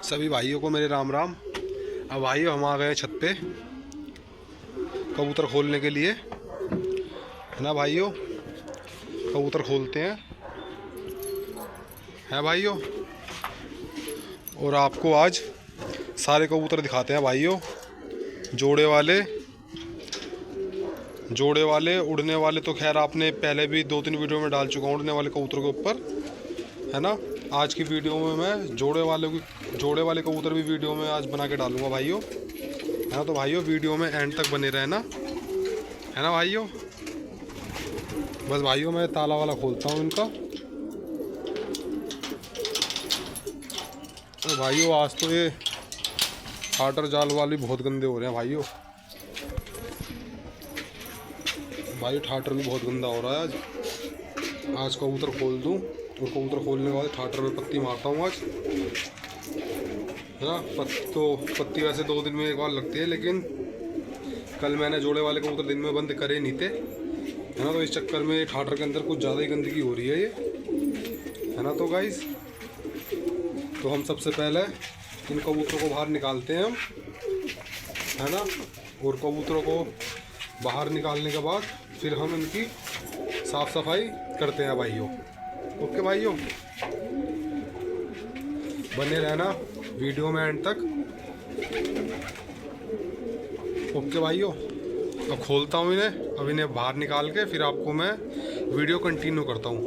सभी भाइयों को मेरे राम राम। अब भाइयों हम आ गए छत पे कबूतर खोलने के लिए, है ना भाइयों। कबूतर खोलते हैं भाइयों, और आपको आज सारे कबूतर दिखाते हैं भाइयों। जोड़े वाले उड़ने वाले तो खैर आपने पहले भी 2-3 वीडियो में डाल चुका हूँ उड़ने वाले कबूतरों के ऊपर, है ना। आज की वीडियो में मैं जोड़े वाले कबूतर भी वीडियो में आज बना के डालूंगा भाइयों, है ना। तो भाइयों वीडियो में एंड तक बने रहना, है ना भाइयों। बस भाइयों मैं ताला वाला खोलता हूँ इनका। तो भाइयों आज तो ये हाटर जाल वाले बहुत गंदे हो रहे हैं भाइयों। ठाटर भी बहुत गंदा हो रहा है आज कबूतर खोल दूँ, और कबूतर खोलने के बाद ठाटर में पत्ती मारता हूँ आज, है ना। पत्ती वैसे 2 दिन में एक बार लगती है, लेकिन कल मैंने जोड़े वाले कबूतर दिन में बंद करे नहीं थे, है ना। तो इस चक्कर में ठाटर के अंदर कुछ ज़्यादा ही गंदगी हो रही है ये, है ना। तो गाइस, तो हम सबसे पहले इन कबूतरों को बाहर निकालते हैं हम, है ना। और कबूतरों को बाहर निकालने के बाद फिर हम इनकी साफ़ सफाई करते हैं भाइयों। ओके भाइयों, बने रहना वीडियो में एंड तक। ओके भाइयों, अब खोलता हूँ इन्हें, अब इन्हें बाहर निकाल के फिर आपको मैं वीडियो कंटिन्यू करता हूँ।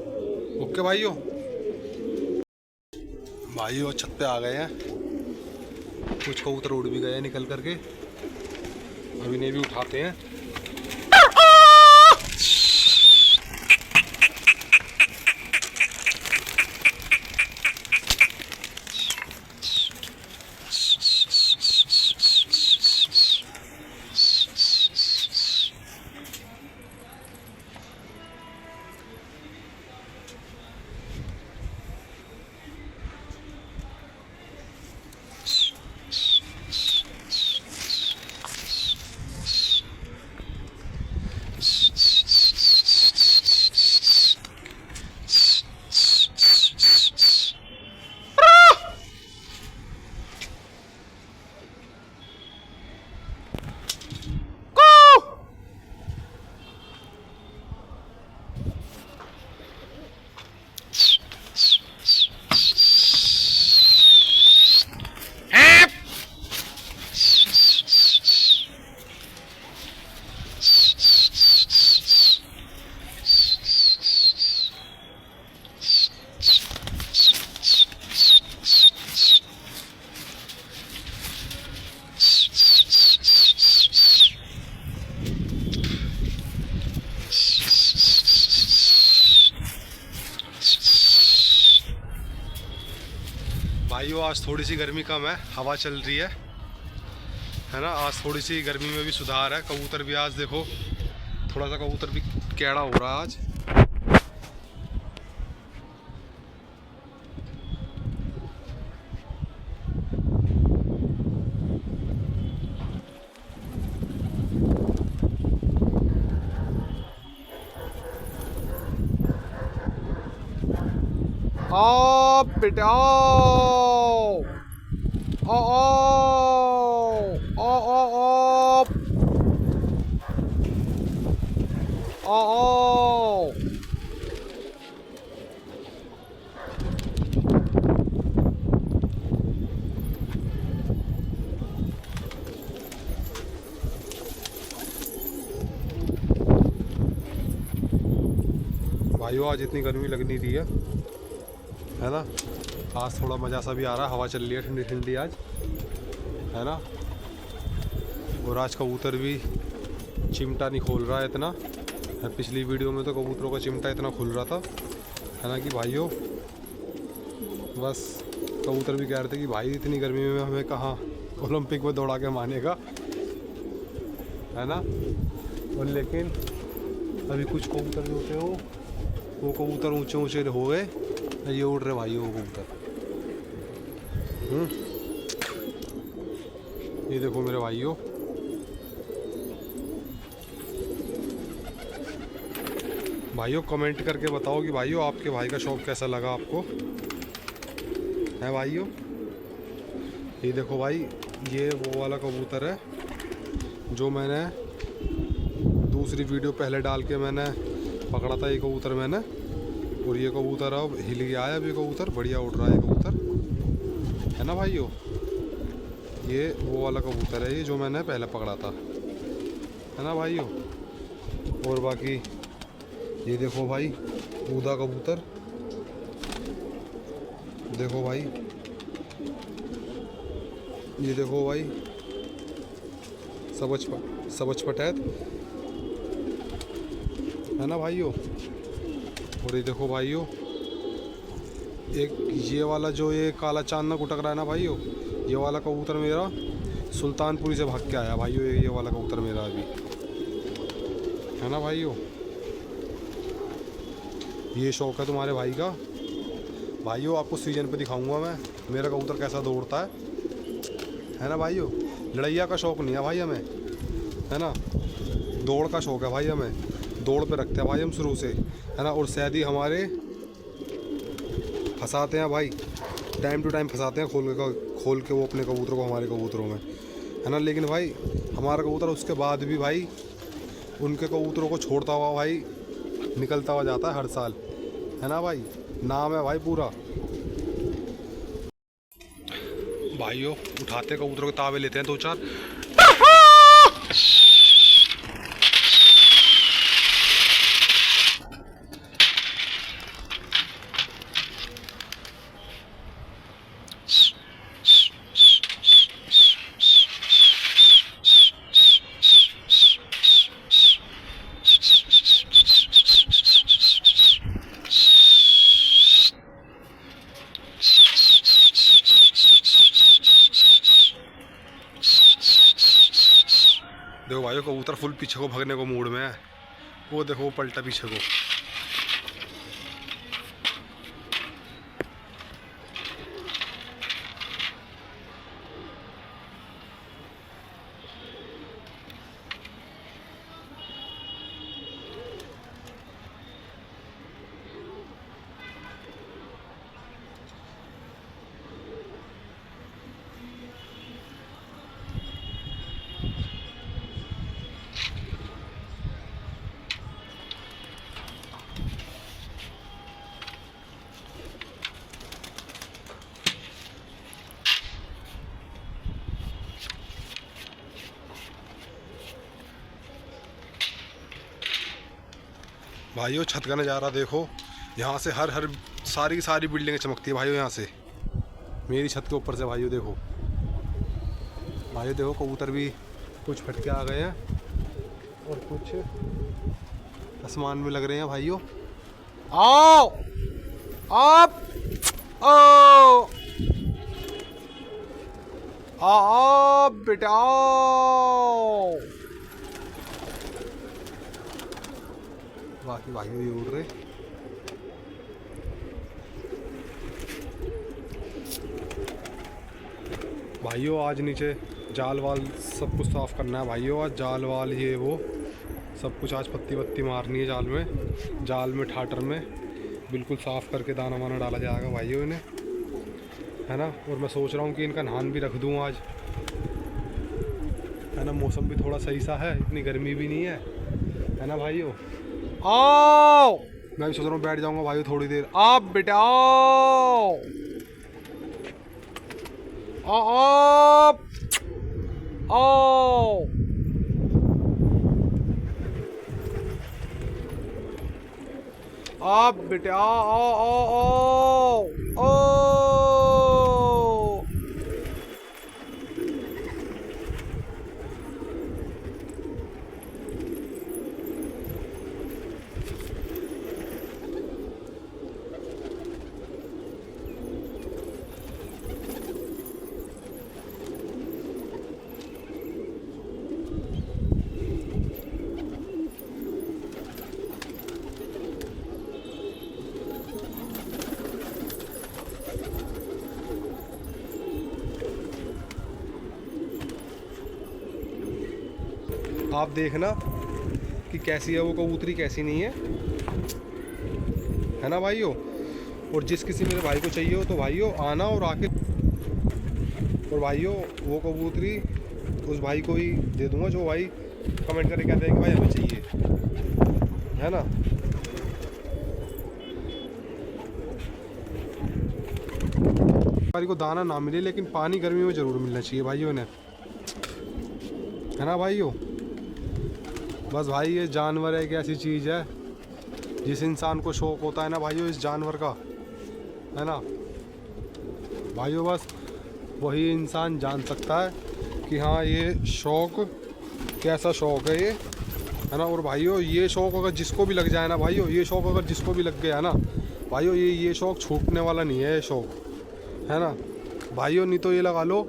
ओके भाइयों छत पे आ गए हैं, कुछ कबूतर उड़ भी गए हैं निकल करके। अब इन्हें भी उठाते हैं। भाइयों आज थोड़ी सी गर्मी कम है, हवा चल रही है ना। आज थोड़ी सी गर्मी में भी सुधार है। कबूतर भी आज देखो, थोड़ा सा कबूतर भी कैड़ा हो रहा है आज। आओ बेटा आओ आओ आओ आओ आओ आओ। भाइयों आज इतनी गर्मी लगनी थी है ना। आज थोड़ा मज़ा सा भी आ रहा है, हवा चल रही है ठंडी ठंडी आज, है ना। और आज कबूतर भी चिमटा नहीं खोल रहा है इतना। पिछली वीडियो में तो कबूतरों का चिमटा इतना खुल रहा था, है ना। कि भाइयों बस कबूतर भी कह रहे थे कि भाई इतनी गर्मी में हमें कहाँ ओलंपिक में दौड़ा के मानेगा, है ना। और लेकिन अभी कुछ कबूतर जो थे वो कबूतर ऊंचे ऊंचे हो गए, ये उड़ रहे भाइयों वो कबूतर। ये देखो मेरे भाइयों, भाइयों कमेंट करके बताओ कि भाइयों आपके भाई का शौक कैसा लगा आपको, है भाइयों। ये देखो भाई, ये वो वाला कबूतर है जो मैंने दूसरी वीडियो पहले डाल के मैंने पकड़ा था। ये कबूतर मैंने, और ये कबूतर अब हिल गया है। अभी कबूतर बढ़िया उड़ रहा है कबूतर, है ना भाइयों। ये वो वाला कबूतर है ये जो मैंने पहले पकड़ा था, है ना भाइयों। और बाकी ये देखो भाई ऊदा कबूतर, देखो भाई, ये देखो भाई सबज पटैत, है ना भाइयों। और ये देखो भाइयों, एक ये वाला जो ये काला चांद ना गुटक रहा है ना भाइयों, ये वाला कबूतर मेरा सुल्तानपुरी से भाग के आया भाइयों। ये वाला कबूतर मेरा अभी, है ना भाइयों। ये शौक है तुम्हारे भाई का भाइयों। आपको सीजन पे दिखाऊंगा मैं मेरा कबूतर कैसा दौड़ता है ना भाइयों। लड़ैया का शौक नहीं है भाई हमें, है ना, दौड़ का शौक है भाई हमें। दौड़ पे रखते हैं भाई हम शुरू से, है ना। और सैदी हमारे फंसाते हैं भाई, टाइम टू टाइम फंसाते हैं खोल के वो अपने कबूतरों को हमारे कबूतरों में, है ना। लेकिन भाई हमारा कबूतर उसके बाद भी भाई उनके कबूतरों को छोड़ता हुआ भाई निकलता हुआ जाता है हर साल, है ना भाई। नाम है भाई पूरा। भाइयों उठाते कबूतरों के तावे लेते हैं 2-4। देखो भाइयों कबूतर फुल पीछे को भागने को मूड में है। वो देखो वो पलटा पीछे को। भाइयों छत का नज़ारा देखो, यहाँ से हर सारी बिल्डिंगें चमकती है भाइयों यहाँ से, मेरी छत के ऊपर से। भाइयों देखो कबूतर भी कुछ फटके आ गए हैं और कुछ आसमान में लग रहे हैं भाइयों। आओ आप, आओ आओ बेटा आओ। बाकी भाइयों ये उड़ रहे। भाइयों आज नीचे जाल वाल सब कुछ साफ़ करना है भाइयों। आज जाल वाल ये वो सब कुछ आज पत्ती वत्ती मारनी है जाल में ठाटर में बिल्कुल साफ़ करके दाना वाना डाला जाएगा भाइयों इन्हें, है ना। और मैं सोच रहा हूँ कि इनका नहान भी रख दूँ आज, है ना। मौसम भी थोड़ा सही सा है, इतनी गर्मी भी नहीं है ना भाइयों। आओ, मैं भी सोच रहा हूँ बैठ जाऊँगा भाइयों थोड़ी देर। आप बेटा आओ आप आओ। आप बेटा आओ आओ आओ आओ। आप देखना कि कैसी है वो कबूतरी, कैसी नहीं है ना भाइयों। और जिस किसी मेरे भाई को चाहिए हो तो भाइयों आना और आके और भाइयों वो कबूतरी उस भाई को ही दे दूंगा जो भाई कमेंट करके कहते हैं कि भाई हमें चाहिए, है ना। हमारी को दाना ना मिले लेकिन पानी गर्मी में ज़रूर मिलना चाहिए भाइयों ने, है ना भाइयों। बस भाई ये जानवर एक ऐसी चीज़ है जिस इंसान को शौक़ होता है ना भाइयों इस जानवर का, है ना भाइयों, बस वही इंसान जान सकता है कि हाँ ये शौक़ कैसा शौक़ है ये, है ना। और भाइयों ये शौक़ अगर जिसको भी लग जाए ना भाइयों, ये शौक़ अगर जिसको भी लग गया ना भाइयों, ये शौक़ छूटने वाला नहीं है ये शौक़, है ना भाइयों। नहीं तो ये लगा लो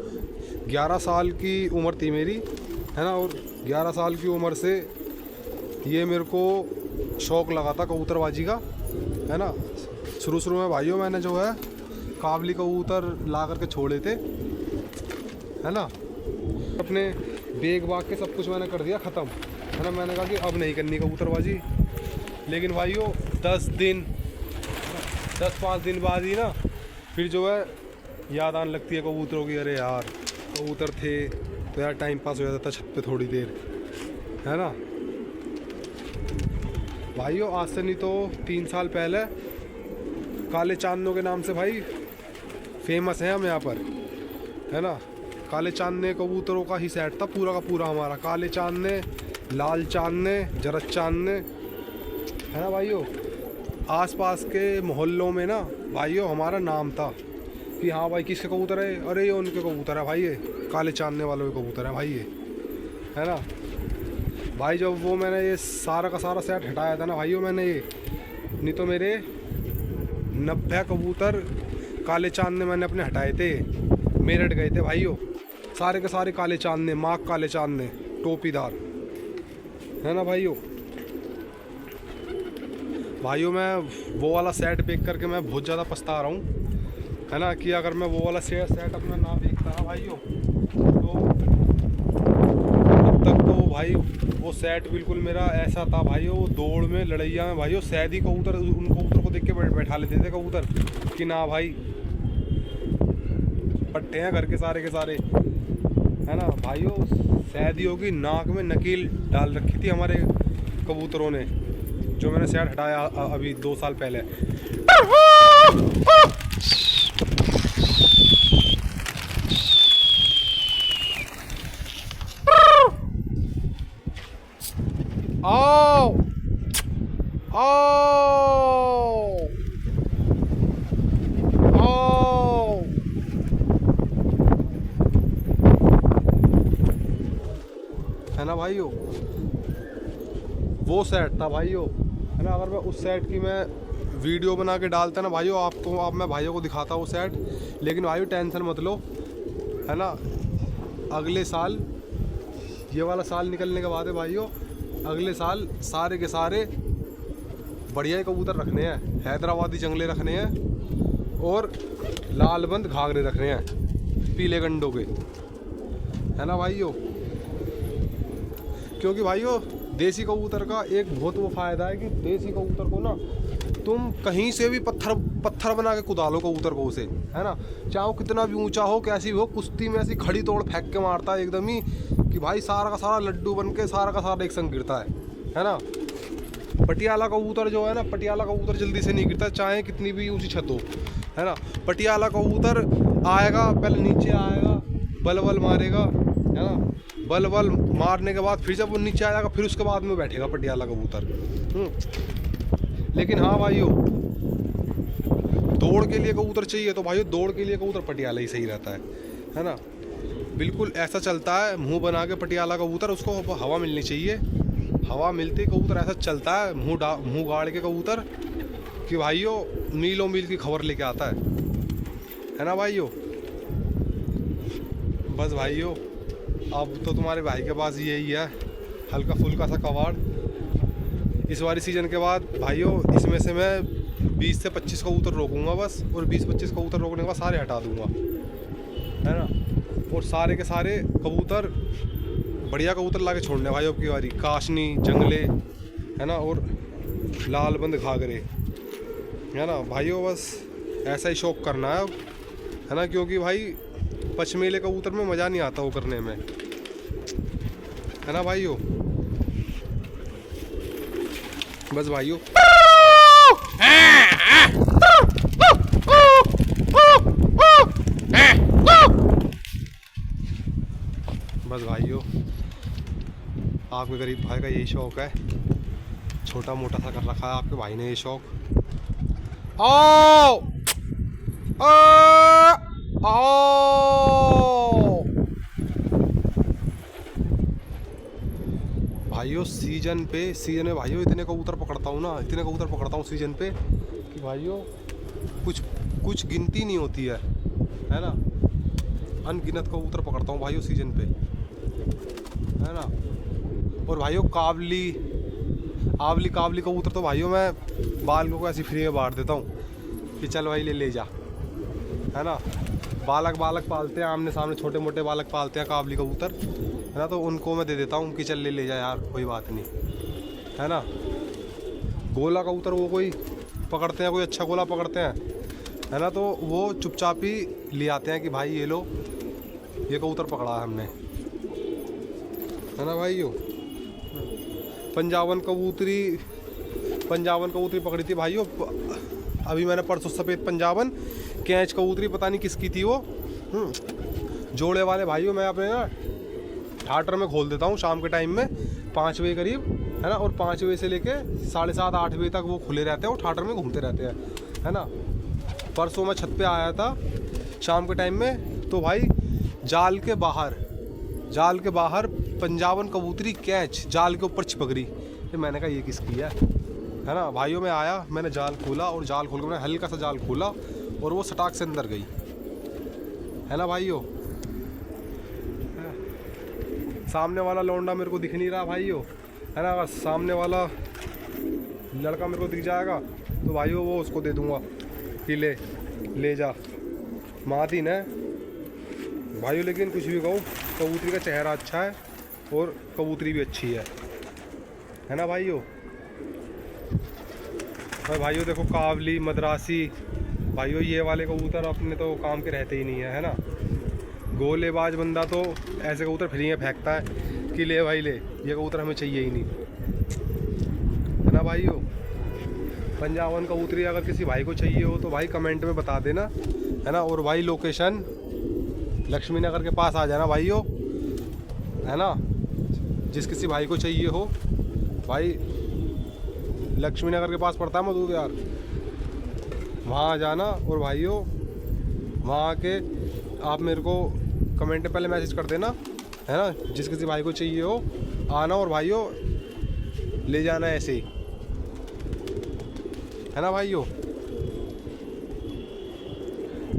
11 साल की उम्र थी मेरी, है ना, और 11 साल की उम्र से ये मेरे को शौक़ लगा था कबूतरबाजी का, है ना। शुरू में भाइयों मैंने जो है काबली कबूतर ला करके छोड़े थे, है ना। अपने बेग बाग के सब कुछ मैंने कर दिया ख़त्म, है ना। मैंने कहा कि अब नहीं करनी कबूतरबाजी, लेकिन भाइयों 10-5 दिन बाद ही ना फिर जो है याद आने लगती है कबूतरों की। अरे यार कबूतर थे तो यार टाइम पास हो जाता था छत पे थोड़ी देर, है ना भाइयों। आज से नहीं तो 3 साल पहले काले चांदनों के नाम से भाई फेमस है हम यहाँ पर, है ना। काले चांदने कबूतरों का ही सेट था पूरा का पूरा हमारा, काले चांदने, लाल चांदने, जरद चांदने, है ना भाइयों। आसपास के मोहल्लों में ना भाइयों हमारा नाम था कि हाँ भाई किसके कबूतर है, अरे ये उनके कबूतर है भाई, ये काले चांदने वालों के कबूतर है भाई ये, है ना भाई। जब वो मैंने ये सारा का सारा सेट हटाया था ना भाइयों मैंने ये, नहीं तो मेरे 90 कबूतर काले चांदने मैंने अपने हटाए थे, मेरठ गए थे भाइयों, सारे के सारे काले चांदने, माक काले चांदने टोपीदार, है ना भाइयों। भाइयों मैं वो वाला सेट देख करके मैं बहुत ज़्यादा पछता रहा हूँ, है ना, कि अगर मैं वो वाला सेट अपना ना देखता ना भाइयों तो अब तक तो भाई वो सेट बिल्कुल मेरा ऐसा था भाइयों, वो दौड़ में लड़ैया में भाइयों शायद ही कबूतर उन कबूतर को देख के बैठा लेते थे कबूतर कि ना भाई पट्टे हैं घर के सारे, है ना भाइयों। सैदियों की नाक में नकील डाल रखी थी हमारे कबूतरों ने, जो मैंने सेट हटाया अभी 2 साल पहले। आओ आओ आओ, है ना भाइयों। वो सेट था भाइयों, है ना। अगर मैं उस सेट की मैं वीडियो बना के डालता ना भाइयों आपको, अब मैं भाइयों को दिखाता वो सेट, लेकिन भाइयों टेंशन मत लो, है ना। अगले साल ये वाला साल निकलने के बाद है भाइयों, अगले साल सारे के सारे बढ़िया ही कबूतर रखने हैं, हैदराबादी जंगले रखने हैं और लालबंद घाघरे रखने हैं पीले गंडों के, है ना भाइयों। क्योंकि भाइयों देसी कबूतर का एक बहुत वो फ़ायदा है कि देसी कबूतर को ना तुम कहीं से भी पत्थर बना के कुदा लो कबूतर को उसे, है ना। चाहे वो कितना भी ऊंचा हो, कैसी भी हो, कुश्ती में ऐसी खड़ी तोड़ फेंक के मारता है एकदम ही कि भाई सारा का सारा लड्डू बन के सारा का सारा एक संग गिरता है ना। पटियाला कबूतर जो है ना, पटियाला कबूतर जल्दी से नहीं गिरता चाहे कितनी भी ऊंची छत हो, है ना। पटियाला कबूतर आएगा पहले नीचे आएगा, बल मारेगा, है ना। बल मारने के बाद फिर जब वो नीचे आएगा फिर उसके बाद में बैठेगा पटियाला कबूतर। लेकिन हाँ भाइयों दौड़ के लिए कबूतर चाहिए तो भाइयों दौड़ के लिए कबूतर पटियाला ही सही रहता है ना। बिल्कुल ऐसा चलता है मुंह बना के पटियाला कबूतर, उसको हवा मिलनी चाहिए, हवा मिलती कबूतर ऐसा चलता है मुंह गाड़ के कबूतर कि भाइयों मीलों मील की खबर लेके आता है ना भाइयों। बस भाइयों अब तो तुम्हारे भाई के पास यही है हल्का फुल्का सा कबाड़। इस बारी सीज़न के बाद भाइयों इसमें से मैं 20 से 25 कबूतर रोकूंगा बस, और 20-25 कबूतर रोकने के बाद सारे हटा दूंगा, है ना। और सारे के सारे कबूतर बढ़िया कबूतर ला के छोड़ने भाई अब की बारी, काशनी जंगले, है ना, और लालबंद घाघरे, है ना भाइयों। बस ऐसा ही शौक करना है अब, है ना, क्योंकि भाई पचमेले कबूतर में मज़ा नहीं आता वो करने में, है ना भाइयों। बस भाइयों बस भाइयों आपके गरीब भाई का यही शौक है, छोटा मोटा सा कर रखा है आपके भाई ने ये शौक। आओ आओ भाइयों, सीजन में भाइयों इतने कबूतर पकड़ता हूँ ना, इतने कबूतर पकड़ता हूँ सीजन पे कि भाइयों कुछ गिनती नहीं होती है ना। अनगिनत कबूतर पकड़ता हूँ भाइयों सीजन पे, है ना। और भाइयों काबली कबूतर तो भाइयों मैं बालकों को ऐसी फ्री में बांट देता हूँ कि चल भाई ले जा, है ना। बालक पालते हैं आमने सामने, छोटे मोटे बालक पालते हैं काबली कबूतर, है ना, तो उनको मैं दे देता हूँ कि चल ले जा यार, कोई बात नहीं, है ना। गोला कबूतर वो कोई पकड़ते हैं, कोई अच्छा गोला पकड़ते हैं, है ना, तो वो चुपचाप ही ले आते हैं कि भाई ये लो, ये कबूतर पकड़ा है हमने, है ना भाइयों। पंजाबन कबूतरी पकड़ी थी भाइयों अभी मैंने परसों, सफ़ेद पंजाबन कैच कबूतरी, पता नहीं किसकी थी वो, जोड़े वाले भाइयों। मैं अपने ना ठाटर में खोल देता हूँ शाम के टाइम में 5 बजे करीब, है ना, और 5 बजे से लेके 7:30 8 बजे तक वो खुले रहते हैं, वो ठाटर में घूमते रहते हैं, है ना। परसों मैं छत पे आया था शाम के टाइम में, तो भाई जाल के बाहर पंजाबन कबूतरी कैच जाल के ऊपर चिपक रही। तो मैंने कहा ये किसकी है ना भाइयों। मैं आया, मैंने जाल खोला, और जाल खोल के मैंने हल्का सा जाल खोला और वो सटाक से अंदर गई, है ना भाइयों। सामने वाला लौंडा मेरे को दिख नहीं रहा भाइयों, है ना। सामने वाला लड़का मेरे को दिख जाएगा तो भाइयों वो उसको दे दूंगा कि ले जा माती न भाइयों। लेकिन कुछ भी कहूँ, कबूतरी का चेहरा अच्छा है और कबूतरी भी अच्छी है ना भाइयों। भाइयों देखो काबली मद्रासी भाइयों, ये वाले कबूतर अपने तो काम के रहते ही नहीं है ना। गोलेबाज बंदा तो ऐसे कबूतर फ्री में फेंकता है कि ले भाई ले, ये कबूतर हमें चाहिए ही नहीं, है ना भाइयों। पंजाबन कबूतरी अगर किसी भाई को चाहिए हो तो भाई कमेंट में बता देना, है ना। और भाई लोकेशन लक्ष्मी नगर के पास आ जाना भाइयों, है ना। जिस किसी भाई को चाहिए हो भाई, लक्ष्मी नगर के पास पड़ता है मधु यार, वहाँ आ जाना। और भाइयों वहाँ आके आप मेरे को कमेंट में पहले मैसेज कर देना, है ना। जिस किसी भाई को चाहिए हो आना, और भाइयों ले जाना ऐसे ही, है ना भाइयों।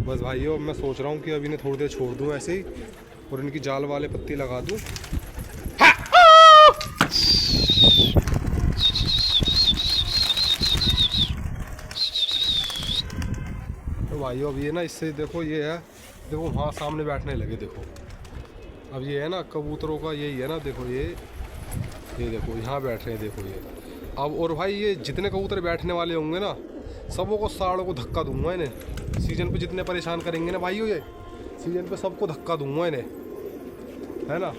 बस भाइयों मैं सोच रहा हूँ कि अभी इन्हें थोड़ी देर छोड़ दूँ ऐसे ही, और इनकी जाल वाले पत्ती लगा दूँ। तो भाइयों अब ये ना, इससे देखो ये है, देखो वहाँ सामने बैठने लगे, देखो अब ये है ना कबूतरों का यही है ना, देखो ये देखो यहाँ बैठ रहे हैं, देखो ये अब। और भाई ये जितने कबूतर बैठने वाले होंगे ना, सबों को साड़ों को धक्का दूंगा इन्हें। सीजन पे जितने परेशान करेंगे ना भाइयों, ये सीजन पे सबको धक्का दूंगा इन्हें, है ना।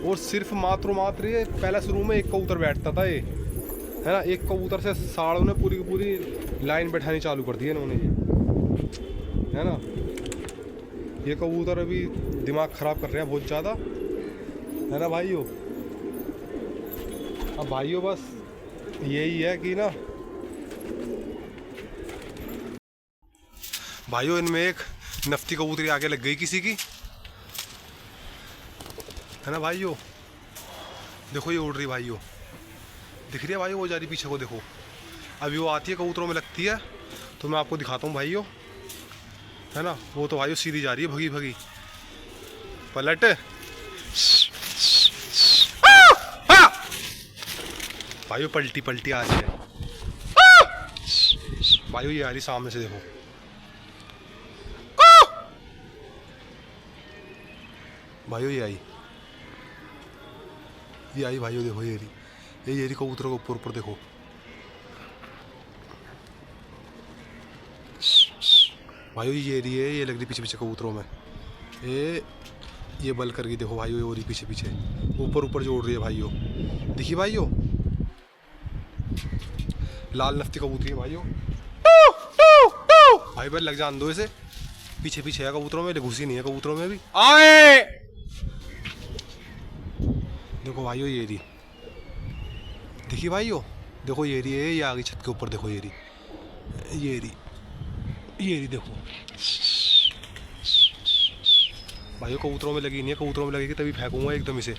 और सिर्फ मात्र ये पहले शुरू में एक कबूतर बैठता था ये, है ना। एक कबूतर से साड़ों ने पूरी की पूरी लाइन बैठानी चालू कर दी इन्होंने, ये है ना। ये कबूतर अभी दिमाग ख़राब कर रहे हैं बहुत ज़्यादा, है ना भाइयों। अब भाइयों बस यही है कि ना भाइयों, इनमें एक नफ्ती कबूतरी आगे लग गई किसी की, है ना भाइयों। देखो ये उड़ रही भाइयों, दिख रही है भाइयों, वो जा रही पीछे को, देखो अभी वो आती है कबूतरों में लगती है, तो मैं आपको दिखाता हूँ भाइयों, है ना। वो तो भाइयों सीधी जा रही है, भगी पलट भाइयों, पलटी आ रही है भाइयों। ये आ रही सामने से, देखो भाइयों ये आई भाइयों, देखो ये रही कबूतरों के ऊपर देखो भाइयों, ये रही है, ये लग रही पीछे कबूतरों में, ये बल करके देखो भाइयों, ये हो रही पीछे पीछे, ऊपर ऊपर जो उड़ रही है भाइयों, देखिए भाइयों, लाल नफ्ती कबूतरी है भाइयों। भाई भाई लग जान दो इसे, पीछे पीछे है कबूतरों में, घुसी नहीं है कबूतरों में भी। आए देखो भाइयों ये रही, देखिए भाइयों, देखो ये रही है, ये आ गई छत के ऊपर, देखो ये रही, ये रही देखो भाइयों, कबूतरों में लगी नहीं है, कबूतरों में लगेगी तभी फेंकूंगा एकदम इसे।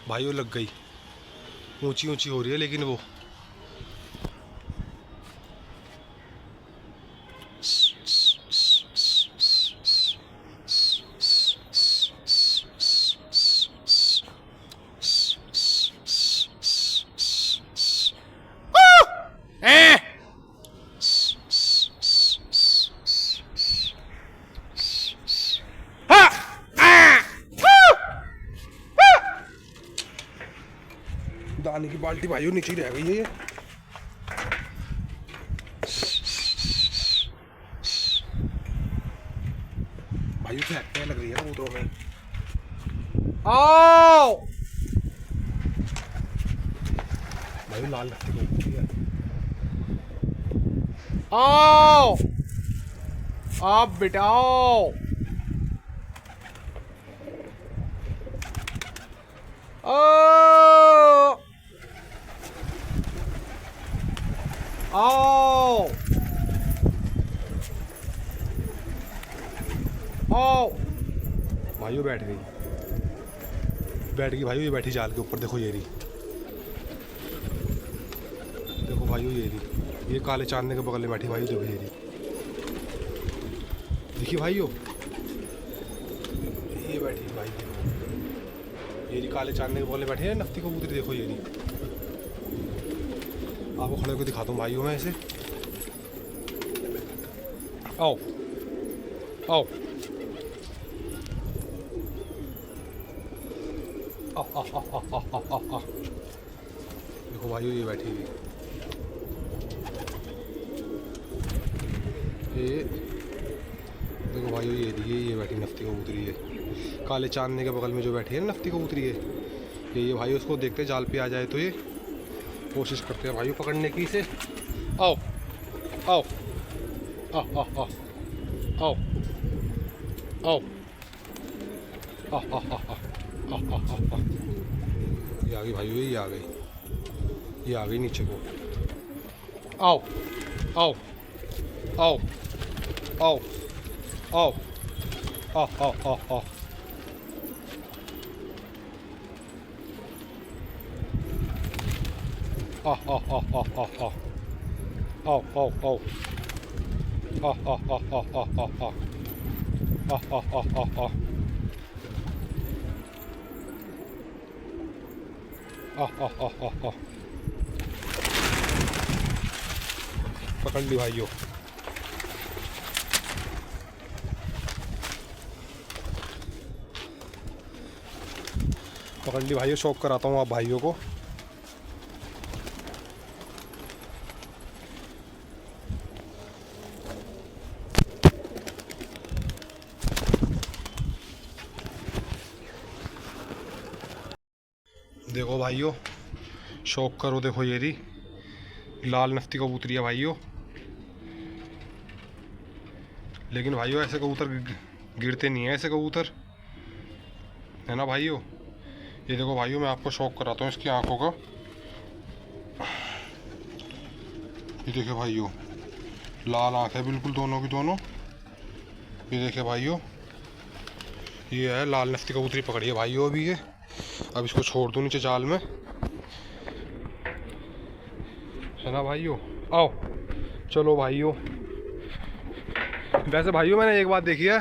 भाइयों लग गई, ऊंची ऊंची हो रही है लेकिन वो। दाने की बाल्टी भाइयों नीचे रह गई है ये। भाइयों फेंकने लग रही है कबूतरों में। आओ भाइयों, लाल नफ्ती कबूतरी है। आओ आप बिटाओ, आओ आओ आओ भाइयों, बैठ गई भाइयों, ये बैठी जाल के ऊपर, देखो ये रही, देखो भाइयों ये रही, ये काले चांदने के बगल में बैठी भाइयों, देखो ये रही, देखिए भाइयों, ये बैठी भाई, ये रही काले चांदने के बगल में बैठी है नफ्ती कबूतरी, देखो ये रही। आपको खड़े को दिखाता हूँ भाइयों मैं इसे। आओ आओ देखो भाइयों, ये बैठी हुई, ये देखो भाइयों, ये बैठी नफ्ती कबूतरी है, काले चांदने के बगल में जो बैठी है ना नफ्ती कबूतरी है, ये भाइयों, उसको देखते जाल पे आ जाए तो ये कोशिश करते हैं भाइयों पकड़ने की इसे। आओ आओ आओ आओ आओ आओ आओ आओ, ये आ गई भाइयों, ये आ गई नीचे को। आओ आओ आओ आओ आओ आओ आओ आओ आओ Oh, oh, oh, oh, oh, oh. Oh, oh, oh. Oh, oh, oh, oh, oh, oh, oh. Oh, oh, oh, oh, oh. Oh, oh, oh, oh, oh. पकड़ ली भाइयों। पकड़ ली भाइयों, शौक कराता हूँ आप भाइयों को। देखो भाइयों, शौक करो, देखो ये रही लाल नफ्ती कबूतरी है भाइयों। लेकिन भाइयों ऐसे कबूतर गिरते नहीं है, ऐसे कबूतर है ना भाइयों। ये देखो भाइयों, मैं आपको शौक कराता हूँ इसकी आंखों का। ये देखिए भाइयों, लाल आंख है बिल्कुल दोनों की दोनों। ये देखिए भाइयों, ये है लाल नफ्ती कबूतरी पकड़ी है भाइयों अभी ये। अब इसको छोड़ दूँ नीचे जाल में, है ना भाइयों। आओ चलो भाइयों। वैसे भाइयों मैंने एक बात देखी है,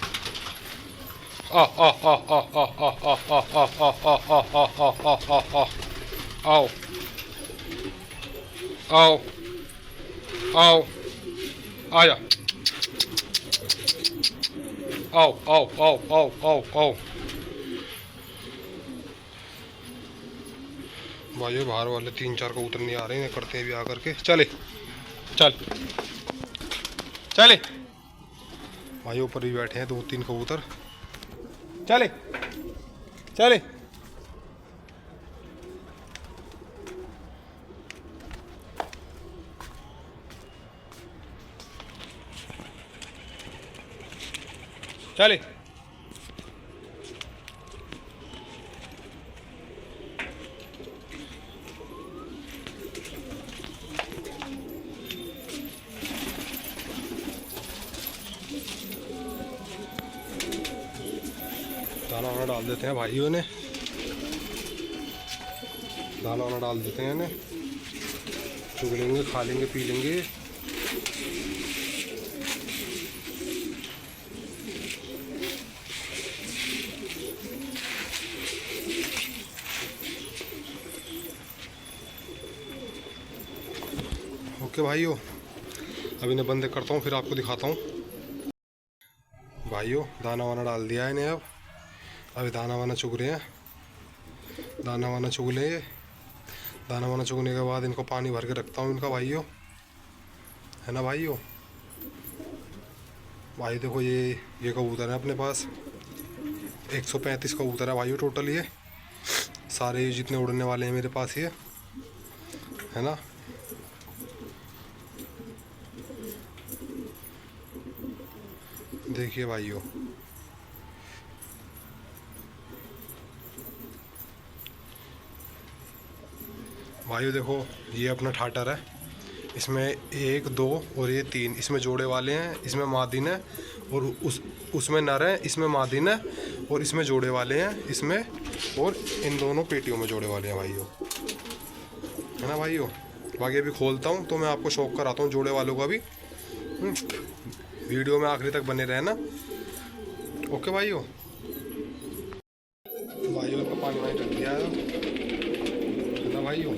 आ आ आ आ आ आ आ आ आ आ आ आ आ आ आओ आओ आओ आया आओ आओ आओ आओ आओ आओ भाइयों बाहर वाले 3-4 कबूतर नहीं आ रहे हैं, करते हैं भी आकर के। चले चल चले भाई, ऊपर भी बैठे हैं 2-3 कबूतर। चले चले चले दाना वाना डाल देते हैं भाइयों ने, दाना वाना डाल देते हैं इन्हें, चुग लेंगे, खा लेंगे, पी लेंगे। ओके भाइयों, अब इन्हें बंद करता हूँ, फिर आपको दिखाता हूँ। भाइयों दाना वाना डाल दिया है इन्हें, अब अभी दाना वाना चुग रहे हैं, दाना वाना चुग लेंगे। दाना वाना चुगने के बाद इनको पानी भर के रखता हूँ इनका भाइयों, है ना भाइयों। भाई देखो ये कबूतर है अपने पास 135 कबूतर है भाइयों टोटल, ये सारे जितने उड़ने वाले हैं मेरे पास ये, है ना। देखिए भाइयों, भाइयों देखो ये अपना ठाटर है, इसमें 1 2 और ये 3 इसमें जोड़े वाले हैं, इसमें मादिन है और उसमें नर है, इसमें मादिन है और इसमें जोड़े वाले हैं इसमें, और इन दोनों पेटियों में जोड़े वाले हैं भाइयों, है ना भाइयों। बाकी अभी खोलता हूँ तो मैं आपको शौक कराता हूँ जोड़े वालों का भी। वीडियो में आखिरी तक बने रहना। ओके भाइयों, भाइयों का पानी वानी रख दिया है ना भाइयों।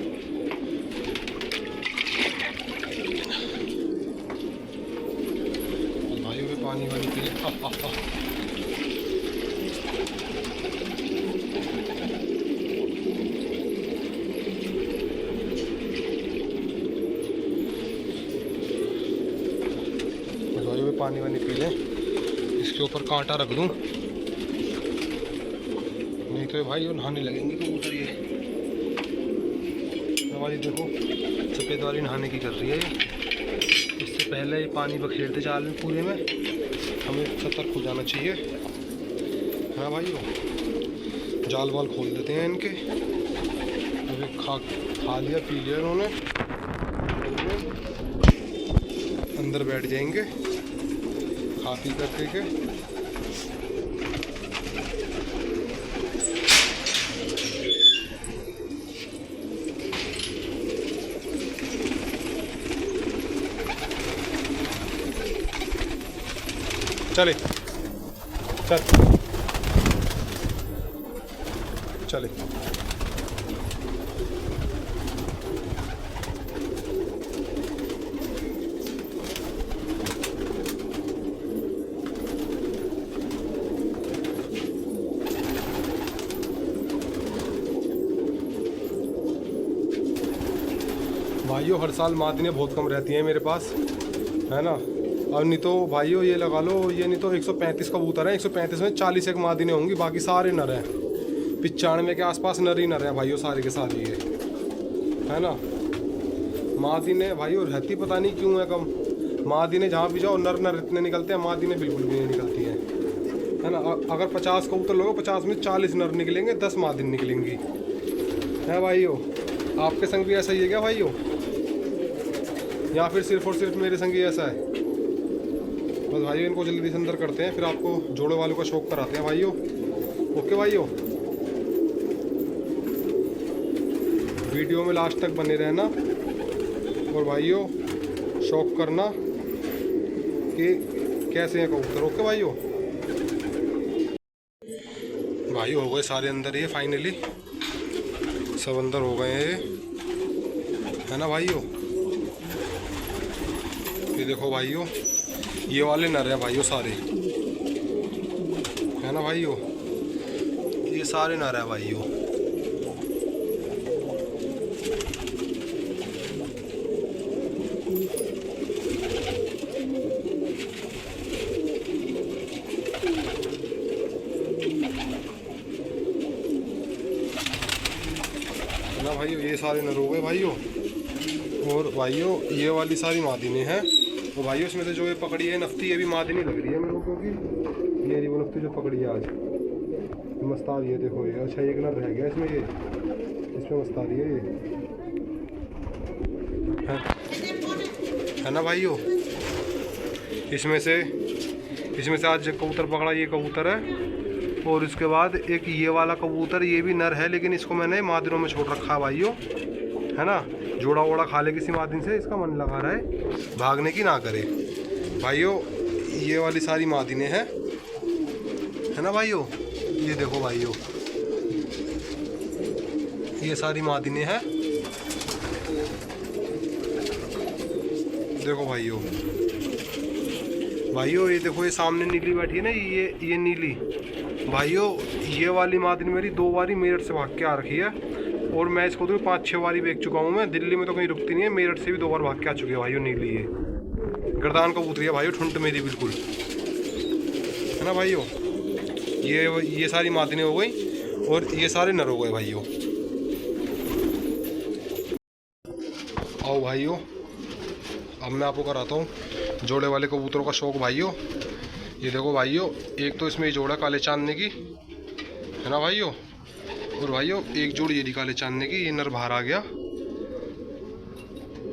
भाइयों में पानी वानी पी पानी वानी पी लें। इसके ऊपर कांटा रख दूं, नहीं तो भाई ये नहाने लगेंगे कबूतर। ये भाई देखो सफ़ेद वाली नहाने की कर रही है ये, इससे पहले ये पानी बखेरते जाल में पूरे में, हमें सतर्क हो जाना चाहिए। हाँ भाई जाल वाल खोल देते हैं इनके। अभी खा लिया पी लिया इन्होंने, अंदर बैठ जाएंगे खा पी करके के। चले चल चले भाइयों हर साल मादिनें बहुत कम रहती हैं मेरे पास, है ना। और नहीं तो भाइयों ये लगा लो, ये नहीं तो 135 कबूतर हैं, 135 में 40 एक मादिनें होंगी, बाकी सारे नर हैं। 95 के आसपास नर ही नर हैं भाइयों, सारे के सारे ये, है ना। मादिनें भाइयों रहती पता नहीं क्यों है कम। मादिनें जहाँ भी जाओ नर नर इतने निकलते हैं, मादिनें बिल्कुल भी नहीं निकलती हैं, है ना। अगर 50 कबूतर लोगे 50 में 40 नर निकलेंगे, 10 मादिन निकलेंगी, है भाइयों। आपके संग भी ऐसा ही है क्या भाइयों, या फिर सिर्फ और सिर्फ मेरे संग ही ऐसा है? बस भाइयों इनको जल्दी से अंदर करते हैं, फिर आपको जोड़े वालों का शौक कराते हैं भाइयों। ओके भाइयों, वीडियो में लास्ट तक बने रहना और भाइयों शौक करना कि कैसे हैं कबूतर। ओके भाइयों, भाई हो गए सारे अंदर, ये फाइनली सब अंदर हो गए हैं, है ना भाइयों। ये देखो भाइयों, ये वाले नर है भाइयों सारे, है ना भाइयों, ये सारे नर है भाइयों। ना भाइयों ये सारे नर हो गए भाइयों। और भाइयों ये वाली सारी मादिने हैं। तो भाइयों इसमें से जो ये पकड़ी है नफ्ती, ये भी मादिनी लग रही है मेरे को, क्योंकि ये वो नफ्ती जो पकड़ी है आज मस्त आ रही है। देखो ये, अच्छा एक नर रह गया इसमें, ये इसमें मस्त आ रही है ये, है ना भाइयों। इसमें से आज कबूतर पकड़ा, ये कबूतर है। और इसके बाद एक ये वाला कबूतर, ये भी नर है, लेकिन इसको मैंने मादिनों में छोड़ रखा है भाइयों, है ना। जोड़ा वोड़ा खा ले किसी मादिन से, इसका मन लगा रहा है भागने की, ना करे भाइयों। ये वाली सारी मादिने हैं, है ना भाइयों। ये देखो भाइयों, ये सारी मादिने हैं, देखो भाइयों। ये देखो, ये सामने नीली बैठी है ना, ये नीली भाइयों। ये वाली मादिन मेरी 2 बारी मेरठ से भाग के आ रखी है, और मैं इसको तो 5-6 बारी बेच चुका हूँ मैं। दिल्ली में तो कहीं रुकती नहीं है, मेरठ से भी 2 बार भाग के आ चुके हैं भाइयों। नीली ये गर्दान कबूतरी है भाइयों, ठुंड मेरी बिल्कुल, है ना भाइयों। ये सारी मादिनें हो गई और ये सारे नर हो गए भाइयों। आओ भाइयों, अब मैं आपको कराता हूँ जोड़े वाले कबूतरों का शौक भाइयों। ये देखो भाइयों, एक तो इसमें जोड़ा काले चांदने की, है ना भाइयों। और भाइयों एक जोड़ ये काले चांदने की, ये नर बाहर आ गया,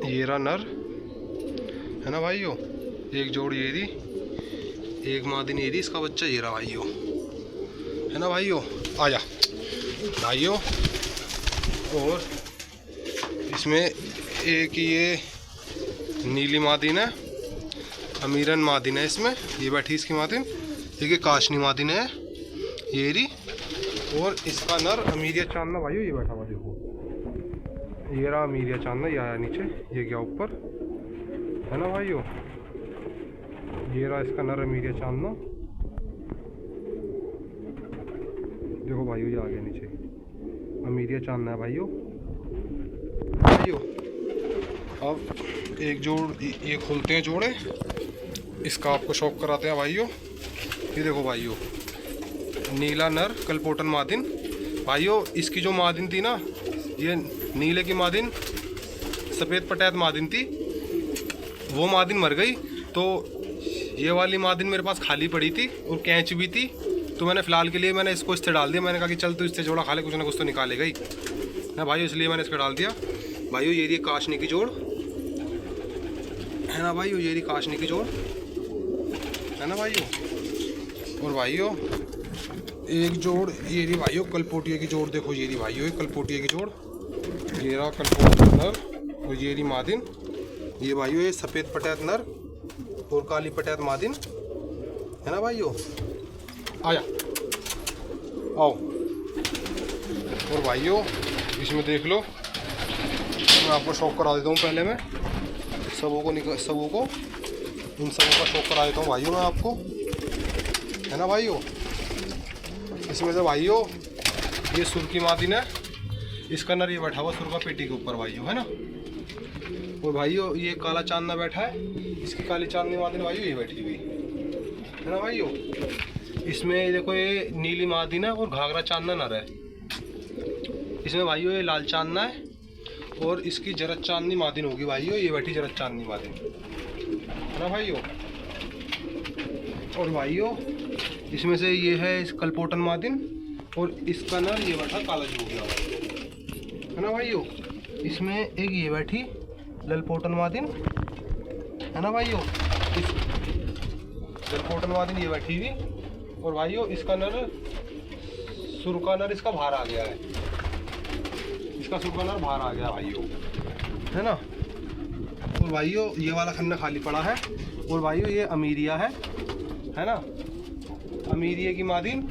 ये रहा नर, है ना भाइयों। एक जोड़ ये दी, एक मादिन ये दी, इसका बच्चा ये रहा भाइयों, है ना भाइयों। आजा भाइयों। और इसमें एक ये नीली मादिन है, अमीरन मादिन है इसमें, ये बैठी इसकी मादिन। एक काशनी मादिन है ये रही, और इसका नर अमीरिया चांदना भाइयों, ये बैठा हुआ देखो, ये रहा अमीरिया चांदना, ये आया नीचे, ये गया ऊपर, है ना भाइयों। ये रहा इसका नर अमीरिया चांदना, देखो भाइयों, ये आ गया नीचे, अमीरिया चांदना है भाइयों। अब एक जोड़ ये खोलते हैं जोड़े, इसका आपको शौक कराते हैं भाइयों। ये देखो भाइयों, नीला नर कलपोटन मादिन भाइयों। इसकी जो मादिन थी ना, ये नीले की मादिन सफ़ेद पटैत मादिन थी, वो मादिन मर गई। तो ये वाली मादिन मेरे पास खाली पड़ी थी और कैंच भी थी, तो मैंने फ़िलहाल के लिए मैंने इसको इससे डाल दिया। मैंने कहा कि चल तू इससे जोड़ा खा ले, कुछ ना कुछ तो निकालेगा ही ना भाइयों, इसलिए मैंने इसको डाल दिया भाइयों। ये रही काशनी की जोड़, है ना भाइयों, ये रही काशनी की जोड़, है ना भाइयों। और भाइयों एक जोड़ ये रही भाइयों कलपोटिया की जोड़, देखो ये रही भाइयों कलपोटिया की जोड़, ये रहा कलपोटिया नर, और ये रही मादिन। ये भाइयों ये सफ़ेद पटैत नर और काली पटैत मादिन, है ना भाइयों। आया आओ। और भाइयों इसमें देख लो, मैं आपको शौक करा देता हूँ। पहले मैं सबों को इन सबों का शौक करा देता हूँ भाइयों मैं आपको, है ना भाइयों। इसमें से भाइयों ये सुर की मादिन है, इसका नर ये बैठा हुआ सुर का पेटी के ऊपर भाइयों, है ना। और भाइयों ये काला चांदना बैठा है, इसकी काली चांदनी मादिन भाइयों ये बैठी हुई, है ना भाइयों। इसमें देखो ये नीली मादिन है और घाघरा चांदना नर है। इसमें भाइयों ये लाल चांदना है, और इसकी जरद चांदनी मादिन होगी भाइयों, ये बैठी जरद चांदनी मादिन, है ना भाइयों। और भाइयों इसमें से ये है इस कलपोटन मादिन, और इसका नर ये बैठा काला जोगिया, है ना भाइयों। इसमें एक ये बैठी ललपोटन मादिन, है ना भाइयों। इस ललपोटन मादिन ये बैठी हुई, और भाइयों इसका नर सुरका नर इसका बाहर आ गया है, इसका सुरका नर बाहर आ गया भाइयों, है ना। और भाइयों ये वाला खन्ना खाली पड़ा है। और भाइयों ये अमीरिया है ना। अमीरिया की मादिन,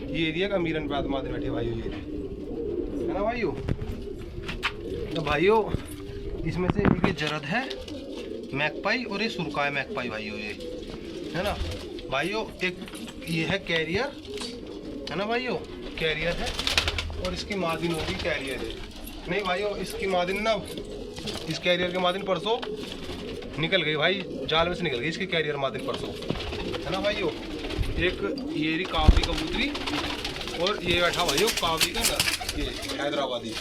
ये एरिया का अमीरन पे मादिन बैठी है भाइयों, ये है ना भाइयों। तो भाइयों इसमें से एक ये जरद है मैकपाई और ये सुरका है मैकपाई भाइयों, ये है ना भाइयों। एक ये है कैरियर, है ना भाइयों, कैरियर है। और इसकी मादिन होगी कैरियर है, नहीं भाइयों इसकी मादिन ना, इस कैरियर के मादिन परसों निकल गई भाई, जाल में से निकल गई इसकी कैरियर मादिन परसों, है ना भाइयों। एक ये रही कावरी कबूतरी और ये बैठा भाइयों कावरी का ना, ये हैदराबादी,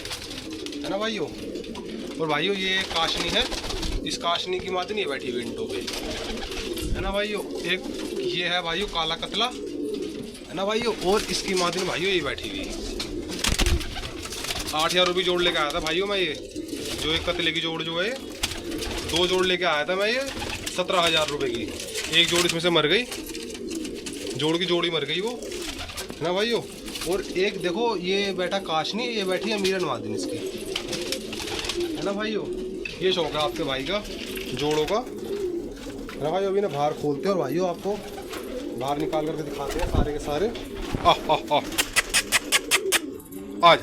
है ना भाइयों। और भाइयों ये काशनी है, इस काशनी की मादिन ये बैठी विंडो पे, है ना भाइयों। एक ये है भाइयों काला कतला, है ना भाइयों। और इसकी मादिन भाइयों ये बैठी हुई 8,000 रुपये जोड़ लेके आया था भाइयों मैं, ये जो एक कतले की जोड़ जो है 2 जोड़ लेके आया था मैं, ये 17,000 रुपये की। एक जोड़ इसमें से मर गई, जोड़ की जोड़ी मर गई वो, है ना भाइयों। और एक देखो ये बैठा काशनी, ये बैठी है मीरन मादिन इसकी, है ना भाइयों। ये शौक है आपके भाई का जोड़ों का, है ना भाइयों। अभी ना बाहर खोलते हैं और भाइयों आपको बाहर निकाल करके दिखाते हैं सारे के सारे। आज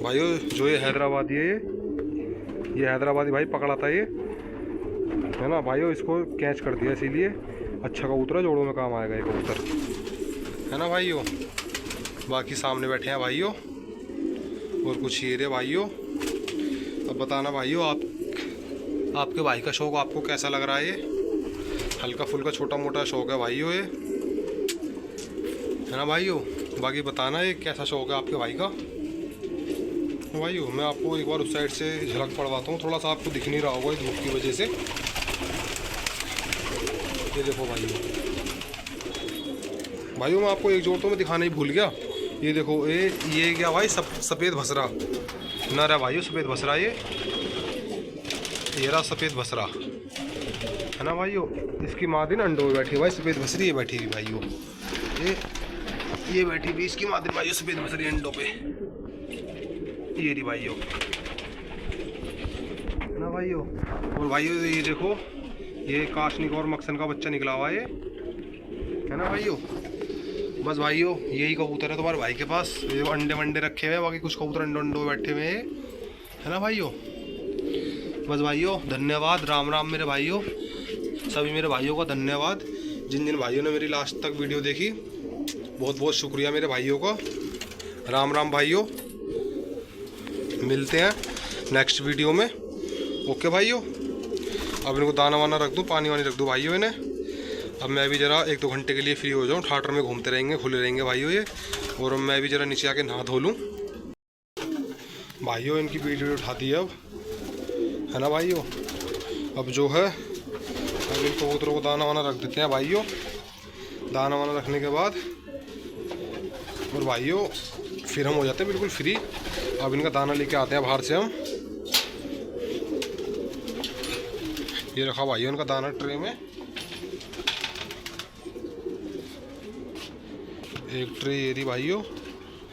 भाइयों जो ये हैदराबादी है, ये हैदराबादी भाई पकड़ा था ये, है ना भाइयों। इसको कैच कर दिया इसीलिए, अच्छा कबूतर है, जोड़ों में काम आएगा ये कबूतर, है ना भाइयों। बाकी सामने बैठे हैं भाइयों और कुछ ये रहे भाइयों। अब बताना भाइयों आपके भाई का शौक आपको कैसा लग रहा है। ये हल्का फुल्का छोटा मोटा शौक है भाइयों ये, है ना भाइयों। बाकी बताना ये कैसा शौक है आपके भाई का भाइयों। मैं आपको एक बार उस साइड से झलक पड़वाता हूँ, थोड़ा सा आपको दिख नहीं रहा होगा धूप की वजह से। ये देखो भाइयों मैं आपको एक जोड़ तो मैं दिखाना ही भूल गया। ये देखो ये क्या भाई सफ़ेद भसरा नर है भाइयों, सफ़ेद भसरा ये रहा सफ़ेद भसरा, है ना भाइयों। इसकी मादिन अंडों में बैठी है भाई, सफ़ेद भसरी ये बैठी हुई भाइयों, ये बैठी हुई इसकी मादिन भाइयों सफ़ेद भसरी अंडों पे, ये रही भाइयों, है ना भाइयों। और भाइयों ये देखो ये काशनिक और मक्सन का बच्चा निकला हुआ है ना भाइयों। बस भाइयों यही कबूतर है तुम्हारे भाई के पास, ये अंडे वंडे रखे हुए हैं, बाकी कुछ कबूतर अंडों बैठे हुए हैं, है ना भाइयों। बस भाइयों धन्यवाद, राम राम मेरे भाइयों, सभी मेरे भाइयों का धन्यवाद। जिन भाइयों ने मेरी लास्ट तक वीडियो देखी बहुत बहुत शुक्रिया मेरे भाइयों का। राम राम भाइयों, मिलते हैं नेक्स्ट वीडियो में। ओके भाइयों, अब इनको दाना वाना रख दूँ, पानी वानी रख दूँ भाइयों इन्हें। अब मैं भी ज़रा 1-2 घंटे के लिए फ्री हो जाऊँ, ठाटर में घूमते रहेंगे, खुले रहेंगे भाइयों ये। और मैं भी ज़रा नीचे आके नहा धो लूँ भाइयों। इनकी वीडियो उठा दी अब, है ना भाइयों। अब जो है अब इन कबूतरों को दाना वाना रख देते हैं भाइयों। दाना वाना रखने के बाद और भाइयों फिर हम हो जाते हैं बिल्कुल फ्री। अब इनका दाना लेके आते हैं बाहर से हम। ये रखा भाइयों इनका दाना ट्रे में, एक ट्रे ये दी भाइयों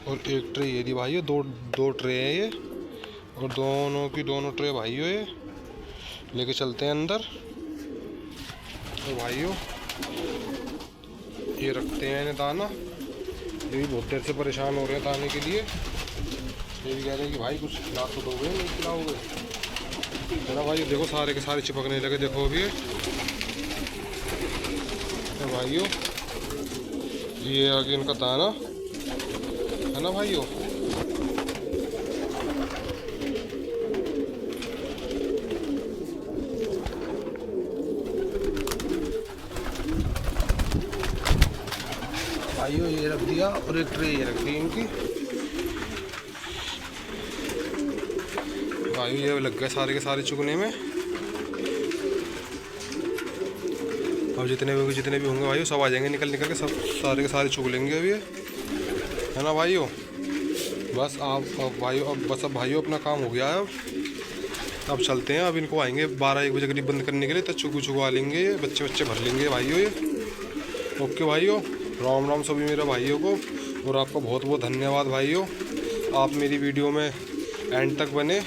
और एक ट्रे ये दी भाइयों, दो ट्रे हैं ये, और दोनों ट्रे भाइयों ये लेके चलते हैं अंदर। तो भाइयों ये रखते हैं इन्हें दाना। ये भी बहुत देर से परेशान हो रहे हैं दाने के लिए, ये भी कह रहे हैं कि भाई कुछ खिला तो दोगे, नहीं खिलाओगे, है ना भाई। देखो सारे के सारे चिपकने लगे, देखो अभी तो भाइयों ये आगे इनका दाना, है ना भाइयों। भाइयों ये रख दिया और एक ट्रे ये रख दी इनकी भाइयों। ये लग गए सारे के सारे चुगने में। अब जितने भी होंगे भाइयों सब आ जाएंगे निकल के, सब सारे के सारे चुग लेंगे अभी, है ना भाइयों। बस आप भाइयों अब भाइयों अपना काम हो गया है। अब चलते हैं, अब इनको आएंगे 12-1 बजे करीब बंद करने के लिए, तो चुगवा लेंगे, बच्चे भर लेंगे भाइयों ये। ओके भाइयों, राम राम सभी मेरे भाइयों को, और आपका बहुत बहुत धन्यवाद भाइयों, आप मेरी वीडियो में एंड तक बने।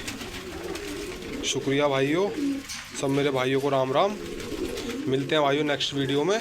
शुक्रिया भाइयों, सब मेरे भाइयों को राम राम। मिलते हैं भाइयों नेक्स्ट वीडियो में।